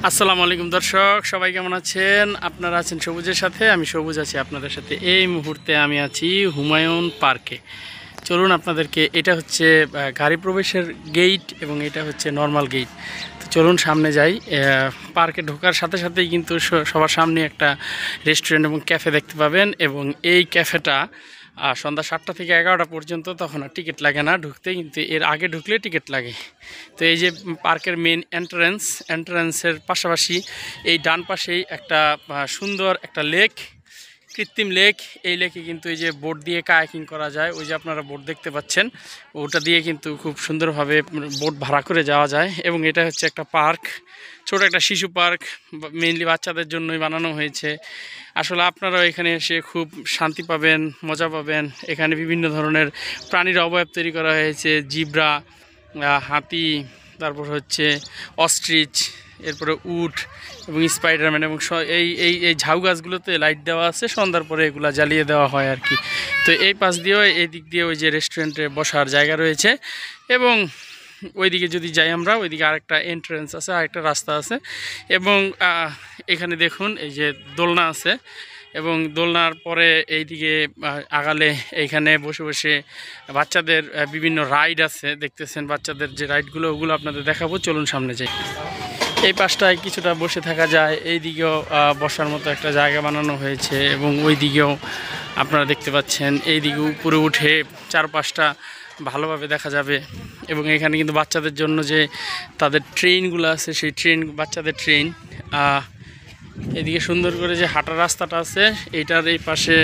আসসালামু আলাইকুম দর্শক, সবাই কেমন আছেন? আপনারা আছেন সবুজের সাথে, আমি সবুজ আছি আপনাদের সাথে। এই মুহূর্তে আমি আছি হুমায়ুন পার্কে। চলুন আপনাদেরকে, এটা হচ্ছে গাড়ি প্রবেশের গেট এবং এটা হচ্ছে নর্মাল গেট। তো চলুন সামনে যাই। পার্কে ঢোকার সাথে সাথেই কিন্তু সবার সামনে একটা রেস্টুরেন্ট এবং ক্যাফে দেখতে পাবেন, এবং এই ক্যাফেটা সন্ধ্যা 7টা থেকে 11টা পর্যন্ত, তখন আর টিকিট লাগে না ঢুকতে, কিন্তু এর আগে ঢুকলে টিকিট লাগে। তো এই যে পার্কের মেন এন্ট্রান্সের পাশাপাশি এই ডান পাশেই একটা সুন্দর একটা লেক, কৃত্রিম লেক। এই লেকে কিন্তু এই যে বোট দিয়ে কায়াকিং করা যায়, ওই যে আপনারা বোট দেখতে পাচ্ছেন, ওটা দিয়ে কিন্তু খুব সুন্দরভাবে বোট ভাড়া করে যাওয়া যায়। এবং এটা হচ্ছে একটা পার্ক, ছোট একটা শিশু পার্ক, মেইনলি বাচ্চাদের জন্যই বানানো হয়েছে। আসলে আপনারাও এখানে এসে খুব শান্তি পাবেন, মজা পাবেন। এখানে বিভিন্ন ধরনের প্রাণীর অবয়ব তৈরি করা হয়েছে, জিব্রা, হাতি, তারপর হচ্ছে অস্ট্রিচ, এরপরে উট এবং স্পাইডারম্যান, এবং এই এই এই ঝাউ গাছগুলোতে লাইট দেওয়া আছে, সন্ধ্যার পরে এগুলো জ্বালিয়ে দেওয়া হয় আর কি। তো এই পাশ দিয়েও, এই দিক দিয়ে ওই যে রেস্টুরেন্টে বসার জায়গা রয়েছে, এবং ওইদিকে যদি যাই আমরা, ওইদিকে আরেকটা এন্ট্রেন্স আছে, আরেকটা রাস্তা আছে। এবং এখানে দেখুন এই যে দোলনা আছে, এবং দোলনার পরে এইদিকে আগালে এইখানে বসে বসে বাচ্চাদের বিভিন্ন রাইড আছে, দেখতেছেন বাচ্চাদের যে রাইডগুলো, ওগুলো আপনাদের দেখাবো। চলুন সামনে যাই। এই পাশটায় কিছুটা বসে থাকা যায়, এই দিকেও বসার মতো একটা জায়গা বানানো হয়েছে, এবং ওই দিকেও আপনারা দেখতে পাচ্ছেন। এই দিকে উপরে উঠে চারপাশটা ভালোভাবে দেখা যাবে। এবং এখানে কিন্তু বাচ্চাদের জন্য যে তাদের ট্রেনগুলো আছে, সেই বাচ্চাদের ট্রেন। এদিকে সুন্দর করে যে হাঁটার রাস্তাটা আছে, এইটার এই পাশে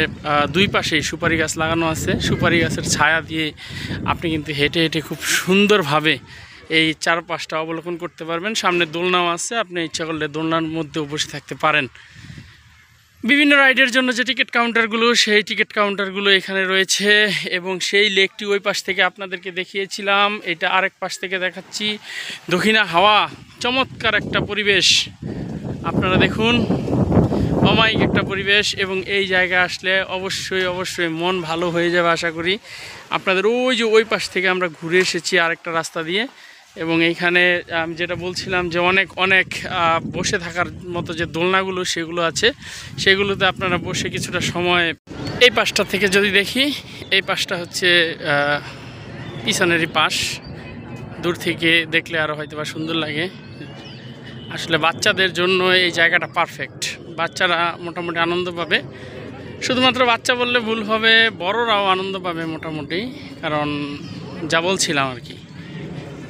দুই পাশেই সুপারি গাছ লাগানো আছে। সুপারি গাছের ছায়া দিয়ে আপনি কিন্তু হেঁটে হেঁটে খুব সুন্দরভাবে এই চারপাশটা অবলোকন করতে পারবেন। সামনে দোলনাও আছে, আপনি ইচ্ছা করলে দোলনার মধ্যেও বসে থাকতে পারেন। বিভিন্ন রাইডের জন্য যে টিকিট কাউন্টারগুলো, সেই টিকিট কাউন্টারগুলো এখানে রয়েছে। এবং সেই লেকটি ওই পাশ থেকে আপনাদেরকে দেখিয়েছিলাম, এটা আরেক পাশ থেকে দেখাচ্ছি। দক্ষিণা হাওয়া, চমৎকার একটা পরিবেশ, আপনারা দেখুন, অমায়িক একটা পরিবেশ। এবং এই জায়গায় আসলে অবশ্যই মন ভালো হয়ে যাবে আশা করি আপনাদের। ওই যে ওই পাশ থেকে আমরা ঘুরে এসেছি আরেকটা রাস্তা দিয়ে, এবং এইখানে আমি যেটা বলছিলাম যে অনেক বসে থাকার মতো যে দোলনাগুলো সেগুলো আছে, সেগুলোতে আপনারা বসে কিছুটা সময়। এই পাশটা থেকে যদি দেখি, এই পাশটা হচ্ছে পিছনেরই পাশ, দূর থেকে দেখলে আরও হয়তো বা সুন্দর লাগে। আসলে বাচ্চাদের জন্য এই জায়গাটা পারফেক্ট, বাচ্চারা মোটামুটি আনন্দ পাবে। শুধুমাত্র বাচ্চা বললে ভুল হবে, বড়রাও আনন্দ পাবে মোটামুটি। কারণ যা বলছিলাম আর কি,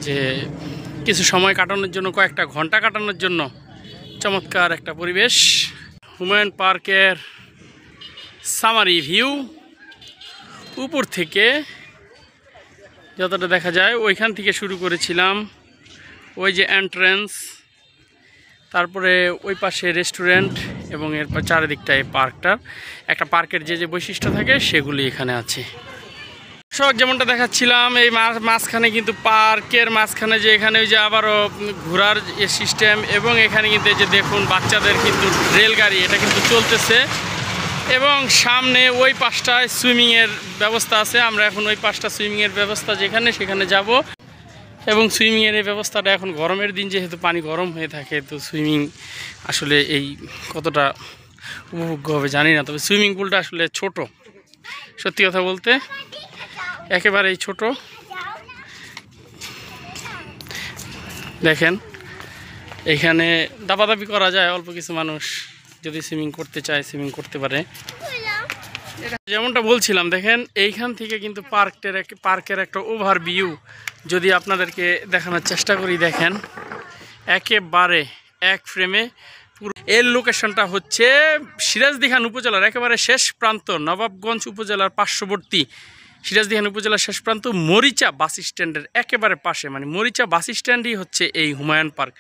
যে কিছু সময় কাটানোর জন্য, কয়েকটা ঘন্টা কাটানোর জন্য চমৎকার একটা পরিবেশ। হুমায়ুন পার্কের সামারি ভিউ উপর থেকে যতটা দেখা যায়, ওইখান থেকে শুরু করেছিলাম। ওই যে এন্ট্রেন্স, তারপরে ওই পাশে রেস্টুরেন্ট, এবং এরপর চারিদিকটা এই পার্কটার একটা পার্কের যে বৈশিষ্ট্য থাকে সেগুলি এখানে আছে। সব যেমনটা দেখাচ্ছিলাম, এই মাঝখানে কিন্তু পার্কের মাঝখানে যে এখানে ওই যে আবারও ঘোরার সিস্টেম, এবং এখানে কিন্তু এই যে দেখুন বাচ্চাদের কিন্তু রেলগাড়ি, এটা কিন্তু চলতেছে। এবং সামনে ওই পাশটায় সুইমিংয়ের ব্যবস্থা আছে। আমরা এখন ওই পাশটা সুইমিংয়ের ব্যবস্থা যেখানে, সেখানে যাব। এবং সুইমিংয়ের এই ব্যবস্থাটা এখন গরমের দিন, যেহেতু পানি গরম হয়ে থাকে, তো সুইমিং আসলে এই কতটা উপভোগ্য হবে জানি না। তবে সুইমিং পুলটা আসলে ছোট, সত্যি কথা বলতে একেবারেই ছোট। দেখেন এখানে দাপাদাপি করা যায়, অল্প কিছু মানুষ যদি সুইমিং করতে চায় সুইমিং করতে পারে। যেমনটা বলছিলাম, দেখেন এইখান থেকে কিন্তু পার্কের একটা ওভারভিউ যদি আপনাদেরকে দেখানোর চেষ্টা করি, দেখেন একেবারে এক ফ্রেমে পুরো। এর লোকেশনটা হচ্ছে সিরাজদিখান উপজেলার একেবারে শেষ প্রান্ত, নবাবগঞ্জ উপজেলার পার্শ্ববর্তী সিরাজদিখান উপজেলার শেষ প্রান্ত, মরিচা বাস স্ট্যান্ডের একেবারে পাশে। মানে মরিচা বাস স্ট্যান্ডই হচ্ছে এই হুমায়ুন পার্ক।